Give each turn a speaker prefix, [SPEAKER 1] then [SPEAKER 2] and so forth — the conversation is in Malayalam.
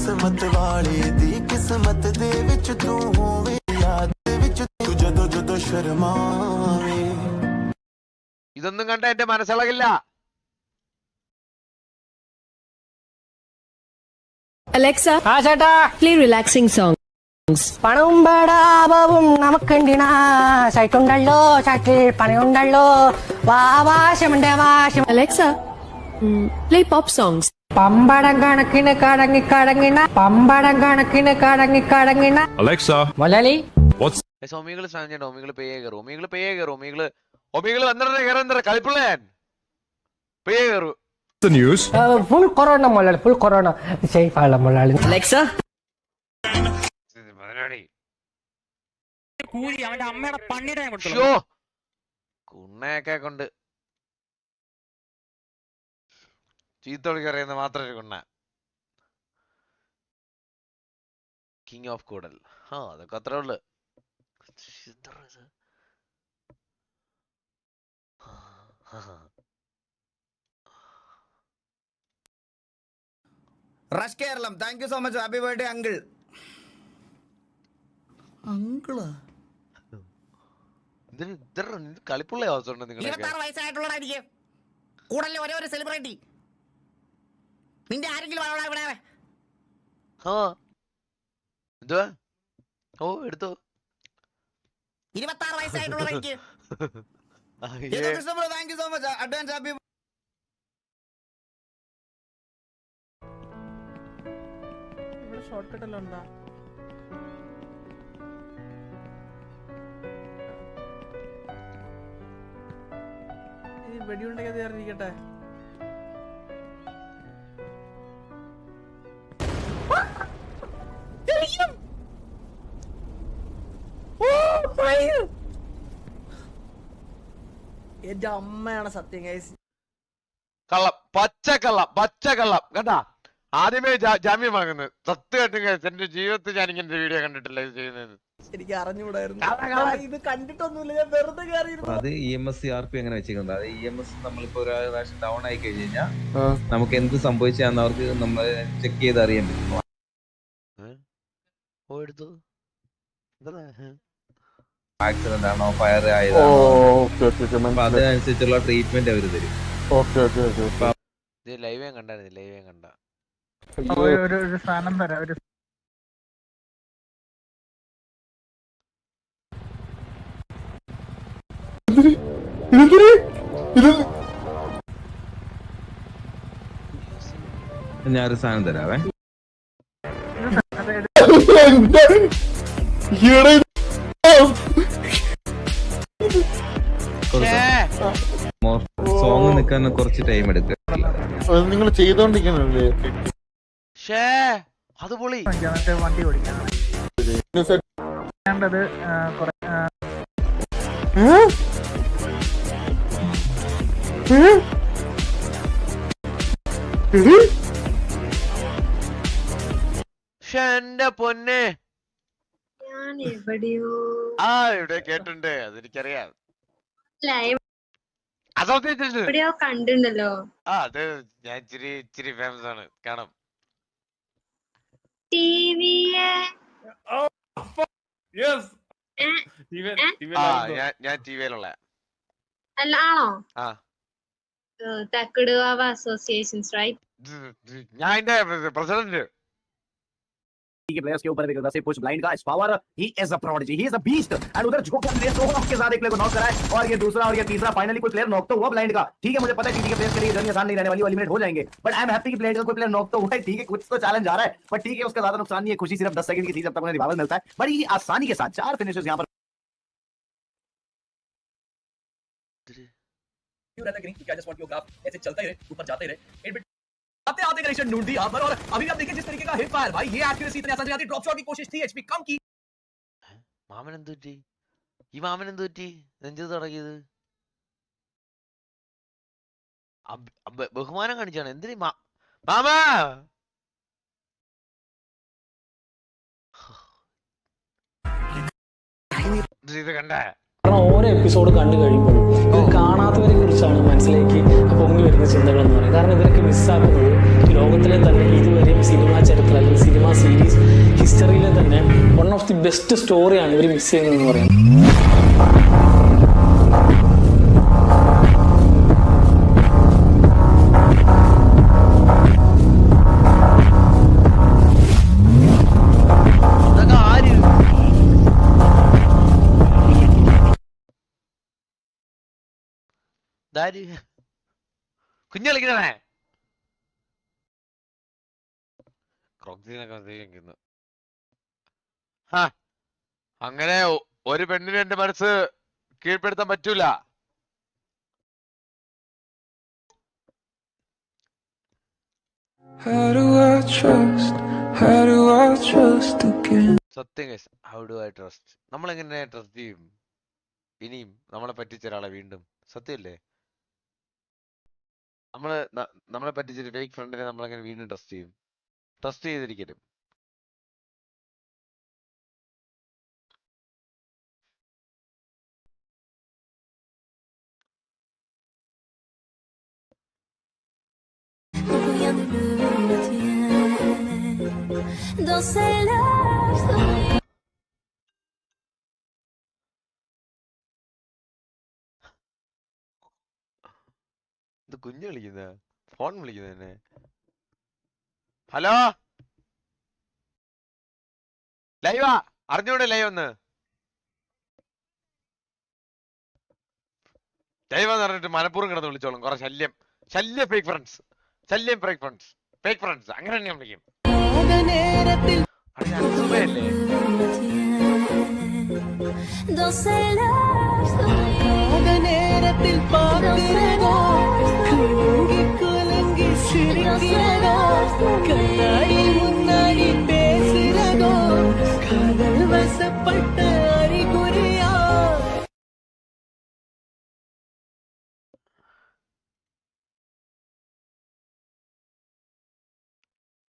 [SPEAKER 1] किस्मत वाले दी किस्मत दे विच तू होवे याद विच तू जदों जदों शर्मावे
[SPEAKER 2] ഇതൊന്നും കണ്ട എന്റെ മനസ്സിളകില്ല.
[SPEAKER 3] Alexa,
[SPEAKER 4] ചേട്ടാ
[SPEAKER 3] play relaxing songs.
[SPEAKER 4] പണവും ബടാപവും നമുക്കുണ്ടിനാ സൈറ്റുണ്ടല്ലോ ചാറ്റിൽ പണിയുണ്ടല്ലോ വാവാശമുണ്ട് വാശം.
[SPEAKER 3] Alexa, play pop songs.
[SPEAKER 4] പമ്പടം കണക്കിന് കടങ്ങിക്കടങ്ങിണ പമ്പടം കണക്കിന് കടങ്ങിക്കടങ്ങിണ.
[SPEAKER 5] Alexa,
[SPEAKER 4] മുതലാളി
[SPEAKER 2] ഒമികള് സാധനം ഒമികള് പേയെ കയറും ഒമികള് വന്നിട്ട് കളിപ്പിള്ളയാൻ പേയെ കയറൂ.
[SPEAKER 5] the news.
[SPEAKER 4] ഫുൾ കൊറോണ മുതലാളി ഫുൾ കൊറോണ സേഫ് ആണല്ലോ മുതലാളി.
[SPEAKER 3] Alexa,
[SPEAKER 2] കുണ്ണയൊക്കെ കൊണ്ട് ചീത്തോളിക്ക് അറിയുന്ന മാത്രമേ കുണ്ണ. കിങ് ഓഫ് കൂടൽ. അതൊക്കെ അത്രേ ഉള്ളു.
[SPEAKER 6] റഷ് Keralam thank you so much happy birthday uncle. അങ്കിളാ
[SPEAKER 2] കളിപ്പുള്ള അവസ്ഥ നിങ്ങൾ
[SPEAKER 6] 26 വയസ്സായിട്ടുള്ളതായിരിക്കും കൂടല്ലേ ഒരേ ഒരു സെലിബ്രിറ്റി. നിന്റെ ആരെങ്കിലും ഇവിടെ
[SPEAKER 2] എന്തുവാ? എടുത്തോ.
[SPEAKER 6] 26 വയസ്സായിട്ടുള്ളതായിരിക്കും. Thank you so much advance happy.
[SPEAKER 7] Short cut എല്ലാം ഉണ്ടാ? ഈ വെടിയുണ്ടെങ്കിൽ അത് അറിയിക്കട്ടെ. എന്റെ അമ്മയാണ് സത്യം ഗൈസ്.
[SPEAKER 2] കള്ളം, പച്ചക്കള്ളം കേട്ടാ. ആദ്യമേ ജാമ്യം വാങ്ങുന്നത് സത്യമായിട്ടും എന്റെ ജീവിതത്തിൽ ഞാൻ ഇങ്ങനെ വീഡിയോ കണ്ടിട്ടില്ല ഇത് ചെയ്യുന്നത്.
[SPEAKER 7] എനിക്ക് അറിഞ്ഞുകൂടായിരുന്നു. ഇത് കണ്ടിട്ടൊന്നുമില്ല, ഞാൻ വെറുതെ കയറിയിരുന്നു.
[SPEAKER 8] അത് EMS CRP അങ്ങനെ വെച്ചിട്ടുണ്ട്. അത് EMS നമ്മളിപ്പോ ഒരു പ്രാവശ്യം ഡൗൺ ആയി കഴിഞ്ഞ് കഴിഞ്ഞാൽ നമുക്ക് എന്ത് സംഭവിച്ചാന്ന് അവർക്ക് നമ്മൾ ചെക്ക് ചെയ്ത് അറിയാൻ പറ്റും.
[SPEAKER 2] എടുത്തു
[SPEAKER 8] ആക്സിഡന്റ് ആണോ ഫയർ ആയതാണോ അപ്പൊ അതിനനുസരിച്ചുള്ള ട്രീറ്റ്മെന്റ് അവര് തരും.
[SPEAKER 2] ലൈവേ കണ്ട
[SPEAKER 7] ഒരു സാധനം തരാം. ഒരു
[SPEAKER 8] ഞാനൊരു സാധനം തരാവേ. സോങ് നിക്കാൻ കുറച്ച് ടൈം എടുക്കും.
[SPEAKER 9] നിങ്ങൾ ചെയ്തോണ്ടിരിക്കണല്ലേ
[SPEAKER 2] അത് പൊളി.
[SPEAKER 7] വണ്ടി ഓടിക്കാൻ
[SPEAKER 2] എന്റെ പൊന്നെ
[SPEAKER 10] എവിടെയോ
[SPEAKER 2] ഇവിടെ കേട്ടുണ്ട്. അതെനിക്കറിയാം.
[SPEAKER 10] എവിടെയോ കണ്ടിട്ടുണ്ടല്ലോ.
[SPEAKER 2] അത് ഞാൻ ഇച്ചിരി ഫേമസ് ആണ്. കാണാം. ഞാൻ ടിവിയിലുള്ള
[SPEAKER 10] അല്ല ആണോ?
[SPEAKER 2] ആ
[SPEAKER 10] തക്കടുവാവ അസോസിയേഷൻസ് റൈറ്റ്.
[SPEAKER 2] ഞാൻ എന്റെ പ്രസിഡന്റ്.
[SPEAKER 6] प्लेयर्स के ऊपर से पुश ब्लाइंड का power he is a prodigy he is a beast and उधर झुक के सोहन के साथ एक प्लेयर को नॉक कराए और ये दूसरा और ये तीसरा फाइनली कोई प्लेयर नॉक तो हुआ ब्लाइंड का. ठीक है मुझे पता है टीटी के प्लेयर्स के लिए जर्नी आसान नहीं रहने वाली, एलिमिनेट हो जाएंगे बट आई एम हैप्पी कि ब्लाइंड का कोई प्लेयर नॉक तो हुआ है. ठीक है कुछ तो चैलेंज आ रहा है बट ठीक है उसका ज्यादा नुकसान नहीं है. खुशी सिर्फ 10 सेकंड की थी जब तक उन्हें रिवाइवल मिलता है बड़ी आसानी के साथ 4 फिनिशर्स यहां पर क्यों रहता ग्रीन क्या जस्ट वांट योर ग्राफ ऐसे चलता ही रहे ऊपर जाते ही रहे. आते आते कनेक्शन ढूंढ दी यहां पर और अभी आप देखिए जिस तरीके का हिट फायर भाई ये एक्यूरेसी इतनी आसान नहीं ड्रॉप शॉट की कोशिश थी एचपी कम की.
[SPEAKER 2] മാമൻ എന്ത് പറ്റി? ഈ മാമൻ എന്ത് പറ്റി? നെഞ്ചു തുടങ്ങിയത് ബഹുമാനം കാണിച്ചാണ്. എന്തിനു മാമാ? ഇത് കണ്ടേ?
[SPEAKER 11] ഓരോ എപ്പിസോഡ് കണ്ടു കഴിയുമ്പോഴും ഇത് കാണാത്തവരെ കുറിച്ചാണ് മനസ്സിലേക്ക് പൊങ്ങി വരുന്ന ചിന്തകൾ എന്ന് പറയുന്നത്. കാരണം ഇവരൊക്കെ മിസ്സാക്കുന്നത് ലോകത്തിലെ തന്നെ ഇതുവരെയും സിനിമാ ചരിത്രം അല്ലെങ്കിൽ സിനിമ ബെസ്റ്റ് സ്റ്റോറിയാണ് ഇവർ മിസ് ചെയ്യുന്നതെന്ന് പറയാം.
[SPEAKER 2] കുഞ്ഞു കളിക്കണേ ക്രോക്സിനൊക്കെ അങ്ങനെ ഒരു പെണ്ണിന് എന്റെ മനസ്സ് കീഴ്പ്പെടുത്താൻ പറ്റൂല. സത്യം guys, how do I trust? നമ്മൾ എങ്ങനെ ട്രസ്റ്റ് ചെയ്യും ഇനിയും നമ്മളെ പറ്റിച്ച ഒരാളെ വീണ്ടും? സത്യമല്ലേ? നമ്മളെ പറ്റിച്ചൊരു ഫേക്ക് ഫ്രണ്ടിനെ നമ്മളെങ്ങനെ വീണ്ടും ട്രസ്റ്റ് ചെയ്യും? ട്രസ്റ്റ് ചെയ്തിരിക്കലും. ഇത് കുഞ്ഞു വിളിക്കുന്ന ഫോൺ വിളിക്കുന്നതന്നെ. ഹലോ, ലൈവാ? അറിഞ്ഞൂടെ ലൈവ് ഒന്ന്? ലൈവ് എന്ന് പറഞ്ഞിട്ട് മനപ്പൂർവ്വം കിടന്ന് വിളിച്ചോളും. കുറെ ശല്യം ഫേക്ക് ഫ്രണ്ട്സ്, ഫേക്ക് ഫ്രണ്ട്സ് അങ്ങനെ തന്നെ വിളിക്കും.
[SPEAKER 1] നേരത്തിൽ